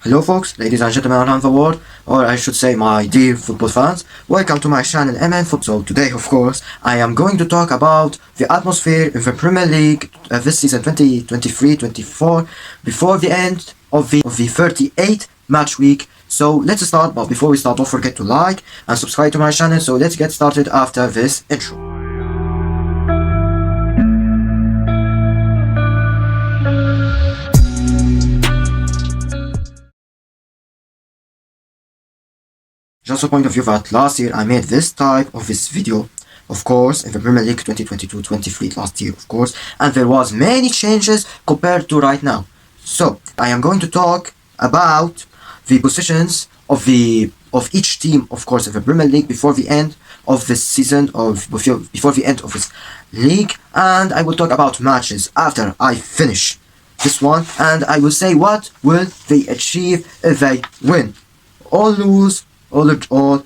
Hello folks, ladies and gentlemen around the world, or I should say my dear football fans, welcome to my channel MN Football. Today of course, I am going to talk about the atmosphere in the Premier League this season 2023-24 before the end of the 38th match week. So let's start, but before we start, don't forget to like and subscribe to my channel. So let's get started after this intro. Just a point of view that last year I made this type of this video, of course, in the Premier League 2022-23 last year, of course, and there was many changes compared to right now. So I am going to talk about the positions of each team, of course, in the Premier League before the end of this season, before the end of this league, and I will talk about matches after I finish this one, and I will say what will they achieve if they win or lose. All. Oh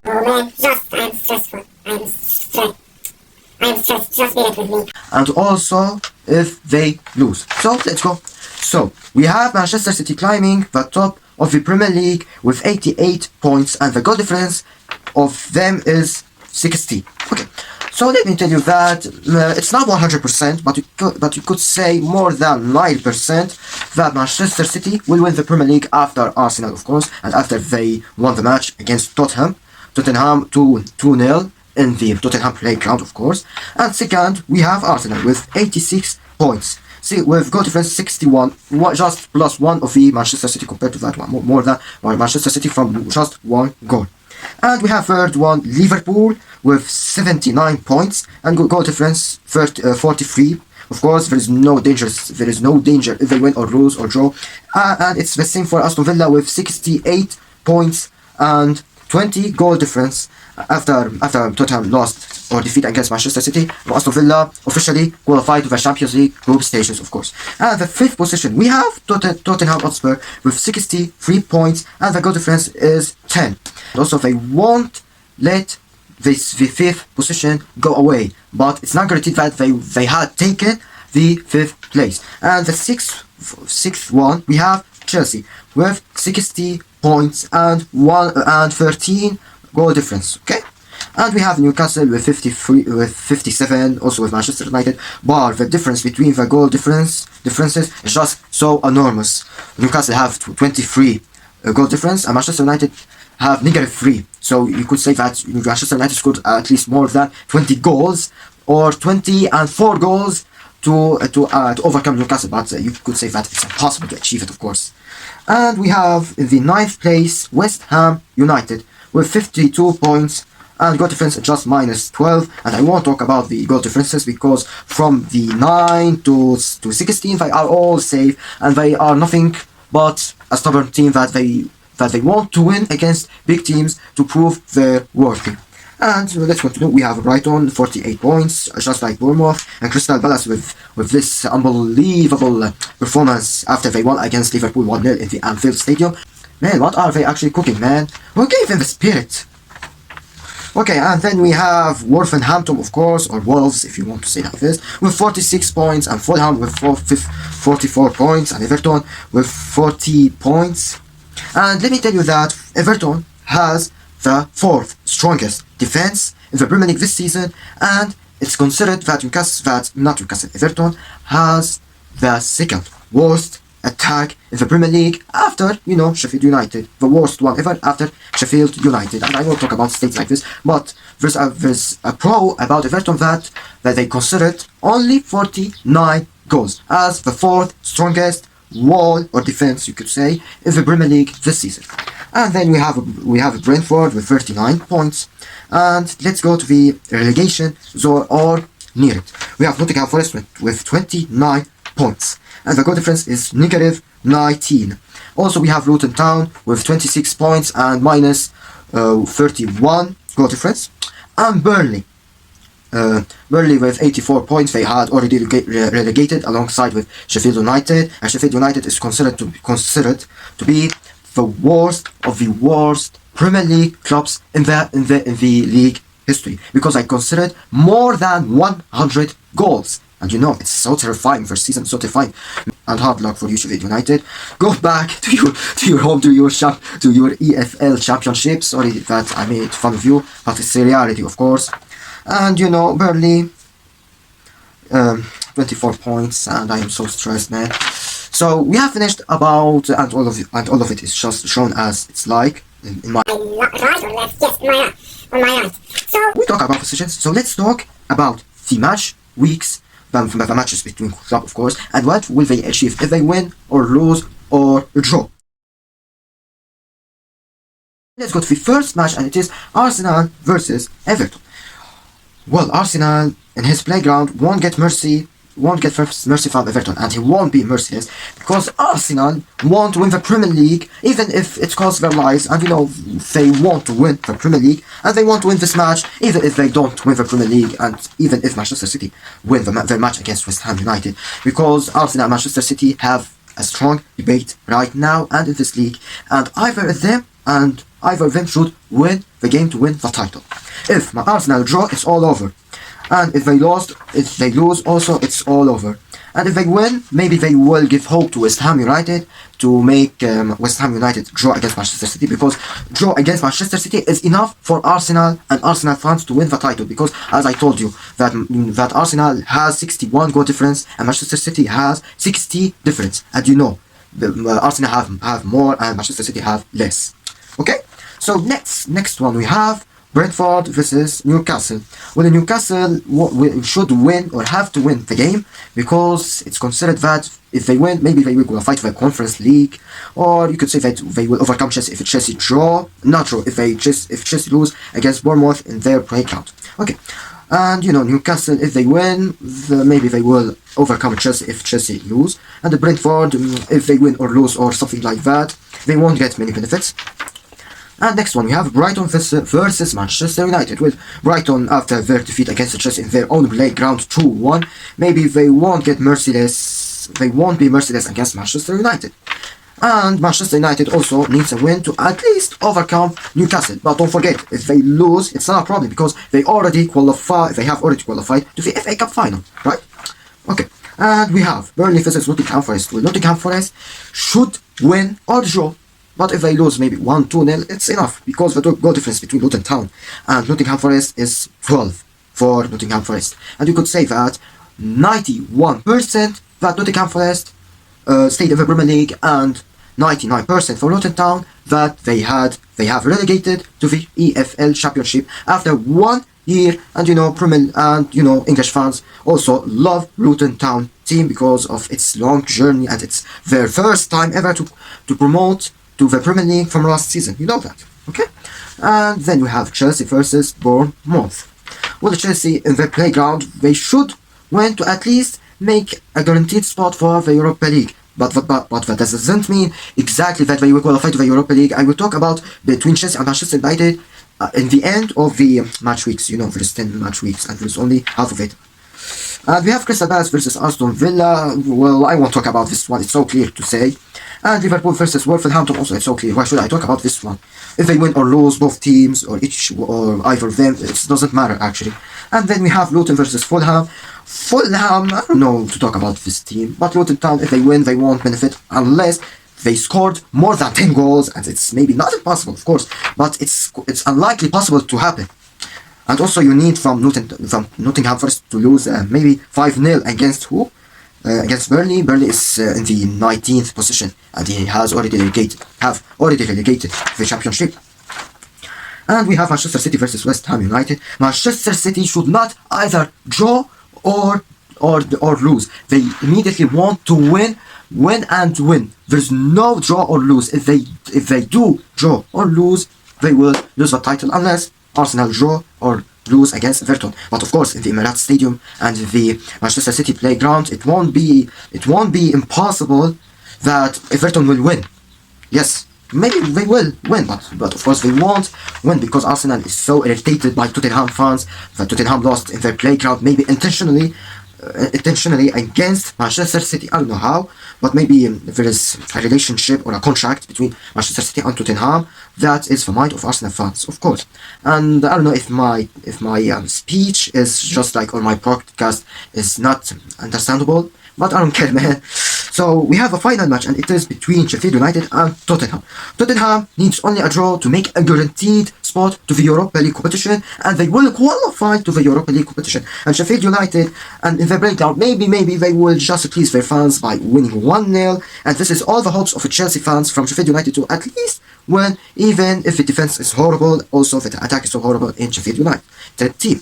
man, I'm stressful. I'm stressed. Just be it with me. And also if they lose. So let's go. So we have Manchester City climbing the top of the Premier League with 88 points, and the goal difference of them is 60. Okay. So let me tell you that it's not 100%, but you could say more than 9% that Manchester City will win the Premier League after Arsenal, of course, and after they won the match against Tottenham 2-0 in the Tottenham playground, of course. And second, we have Arsenal with 86 points. See, with goal difference 61, just plus one of the Manchester City compared to that one, more than Manchester City from just one goal. And we have third one, Liverpool, with 79 points and goal difference 43. Of course, there is no danger if they win or lose or draw. And it's the same for Aston Villa with 68 points and 20 goal difference after Tottenham lost or defeat against Manchester City. Aston Villa officially qualified to the Champions League group stages, of course. And the fifth position, we have Tottenham Hotspur with 63 points and the goal difference is 10. And also, they won't let the fifth position go away, but it's not guaranteed that they had taken the fifth place. And the sixth one, we have Chelsea with 60 points and 13 goal difference. Okay, and we have Newcastle with 57, also with Manchester United, but the difference between the goal differences is just so enormous. Newcastle have 23 goal difference and Manchester United have -3. So you could say that Manchester United scored at least more than 20 goals or 24 goals to overcome Newcastle, but you could say that it's impossible to achieve it, of course. And we have in the 9th place West Ham United with 52 points and goal difference just -12. And I won't talk about the goal differences because from the 9 to 16 they are all safe and they are nothing but a stubborn team that they want to win against big teams to prove their worth. And let's continue. We have Brighton 48 points, just like Bournemouth, and Crystal Palace with this unbelievable performance after they won against Liverpool 1-0 in the Anfield Stadium. Man, what are they actually cooking, man? Who gave them the spirit? Okay, and then we have Wolverhampton, of course, or Wolves, if you want to say that this, with 46 points, and Fulham with 44 points, and Everton with 40 points. And let me tell you that Everton has the 4th strongest defense in the Premier League this season, and it's considered that Everton has the 2nd worst attack in the Premier League after, Sheffield United, the worst one ever after Sheffield United. And I won't talk about states like this, but there's a pro about Everton that they considered only 49 goals as the 4th strongest wall or defense, you could say, in the Premier League this season. And then we have Brentford with 39 points. And let's go to the relegation zone or near it. We have Nottingham Forest with 29 points. And the goal difference is -19. Also, we have Luton Town with 26 points and -31 goal difference. And Burnley with 84 points. They had already relegated alongside with Sheffield United, and Sheffield United is considered to be the worst of the worst Premier League clubs in the league history, because I considered more than 100 goals. And it's so terrifying, first season, so terrifying. and hard luck for you, Sheffield United. Go back to your home, to your EFL Championship. Sorry that I made fun of you, but it's a reality, of course. And Burnley, 24 points, and I am so stressed, man. So we have finished about, and all of it is just shown as it's like in my right or left? Yes, on my right. So we talk about positions. So let's talk about the match weeks, the matches between club, of course, and what will they achieve if they win or lose or draw. Let's go to the first match, and it is Arsenal versus Everton. Well, Arsenal in his playground won't get mercy from Everton, and he won't be merciless because Arsenal want to win the Premier League, even if it costs their lives. And they want to win the Premier League, and they want to win this match, even if they don't win the Premier League, and even if Manchester City win their match against West Ham United, because Arsenal and Manchester City have a strong debate right now and in this league, and either of them should win the game to win the title. If Arsenal draw, it's all over. And if they lose, also it's all over. And if they win, maybe they will give hope to West Ham United to make West Ham United draw against Manchester City, because draw against Manchester City is enough for Arsenal and Arsenal fans to win the title. Because as I told you, that Arsenal has 61 goal difference and Manchester City has 60 difference. And Arsenal have more and Manchester City have less. Okay, so next one we have Brentford versus Newcastle. Well, Newcastle should win or have to win the game, because it's considered that if they win, maybe they will qualify to the Conference League, or you could say that they will overcome Chelsea if Chelsea draw. Not draw, if Chelsea lose against Bournemouth in their playground. Okay, and Newcastle, if they win, maybe they will overcome Chelsea if Chelsea lose. And the Brentford, if they win or lose or something like that, they won't get many benefits. And next one we have Brighton versus Manchester United. With Brighton, after their defeat against Chelsea in their own playground 2-1, maybe they won't be merciless against Manchester United. And Manchester United also needs a win to at least overcome Newcastle. But don't forget, if they lose, it's not a problem, because they have already qualified to the FA Cup final, right? Okay, and we have Burnley versus Nottingham Forest. Well, Nottingham Forest should win or draw. But if they lose maybe 1-2-0, it's enough, because the goal difference between Luton Town and Nottingham Forest is 12 for Nottingham Forest. And you could say that 91% that Nottingham Forest stayed in the Premier League, and 99% for Luton Town that they have relegated to the EFL Championship after 1 year. And English fans also love Luton Town team because of its long journey, and it's their first time ever to promote to the Premier League from last season. You know that, okay? And then we have Chelsea versus Bournemouth. Well, Chelsea in their playground, they should win to at least make a guaranteed spot for the Europa League. But that doesn't mean exactly that they will qualify to the Europa League. I will talk about between Chelsea and Manchester United in the end of the match weeks. There's 10 match weeks, and there's only half of it. And we have Crystal Palace versus Aston Villa. Well, I won't talk about this one, it's so clear to say. And Liverpool versus Wolverhampton, also it's so clear. Why should I talk about this one? If they win or lose, both teams, or either of them, it doesn't matter actually. And then we have Luton versus Fulham. Fulham, I don't know to talk about this team, but Luton Town, if they win, they won't benefit unless they scored more than 10 goals, and it's maybe not impossible, of course, but it's unlikely possible to happen. And also you need from Nottingham Forest to lose maybe 5-0 against who? Against Burnley. Burnley is in the 19th position, and he has already relegated the Championship. And we have Manchester City versus West Ham United. Manchester City should not either draw or lose. They immediately want to win and win. There's no draw or lose. If they do draw or lose, they will lose the title unless Arsenal draw or lose against Everton. But of course, in the Emirates Stadium and the Manchester City playground, it won't be impossible that Everton will win. Yes, maybe they will win, but of course they won't win, because Arsenal is so irritated by Tottenham fans that Tottenham lost in their playground, maybe intentionally against Manchester City. I don't know how, but maybe there is a relationship or a contract between Manchester City and Tottenham that is the mind of Arsenal fans, of course. And I don't know if my speech is just like, or my podcast is not understandable, but I don't care, man. So we have a final match, and it is between Sheffield United and Tottenham. Tottenham needs only a draw to make a guaranteed spot to the Europa League competition, and they will qualify to the Europa League competition. And Sheffield United, and in the breakdown, maybe they will just please their fans by winning 1-0, and this is all the hopes of Chelsea fans from Sheffield United to at least win, even if the defense is horrible, also if the attack is so horrible in Sheffield United team.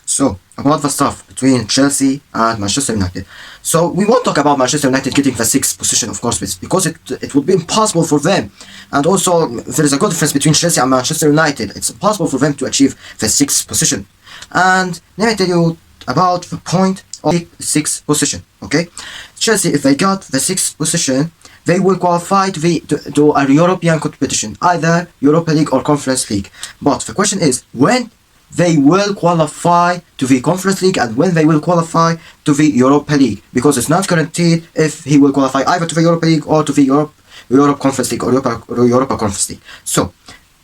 So, about the stuff between Chelsea and Manchester United. So, we won't talk about Manchester United getting the 6th position, of course, because it would be impossible for them. And also, there is a good difference between Chelsea and Manchester United. It's impossible for them to achieve the 6th position. And let me tell you about the point of the 6th position, okay? Chelsea, if they got the 6th position, they will qualify to a European competition, either Europa League or Conference League. But the question is, when they will qualify to the Conference League and when they will qualify to the Europa League, because it's not guaranteed if he will qualify either to the Europa League or to the Europe Conference League or Europa Conference League. So,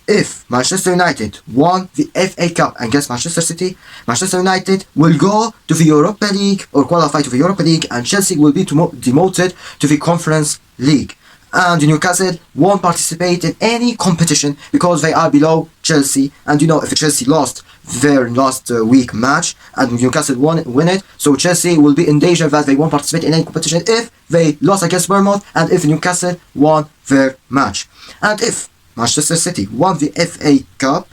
if Manchester United won the FA Cup against Manchester City, Manchester United will go to the Europa League or qualify to the Europa League, and Chelsea will be demoted to the Conference League. And Newcastle won't participate in any competition because they are below Chelsea. And you know, if Chelsea lost their last week match and Newcastle win it, so Chelsea will be in danger that they won't participate in any competition if they lost against Bournemouth and if Newcastle won their match. And if Manchester City won the FA Cup,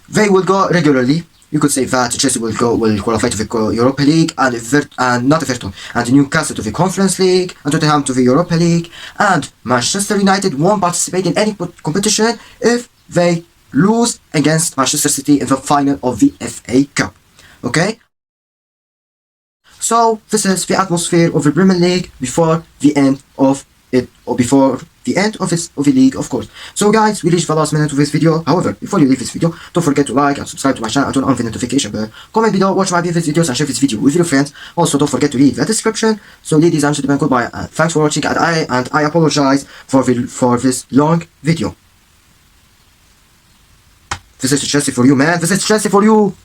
they will go regularly. You could say that Chelsea will qualify to the Europa League and not Everton, and Newcastle to the Conference League, and Tottenham to the Europa League, and Manchester United won't participate in any competition if they lose against Manchester City in the final of the FA Cup. Okay? So this is the atmosphere of the Premier League before the end of it, or before the end of the league, of course. So guys, we reached the last minute of this video. However, before you leave this video, don't forget to like and subscribe to my channel and turn on the notification bell. Comment below, watch my previous videos and share this video with your friends. Also, don't forget to read the description. So ladies and gentlemen, goodbye. Thanks for watching, and I apologize for this long video. This is Chelsea for you, man. This is Chelsea for you.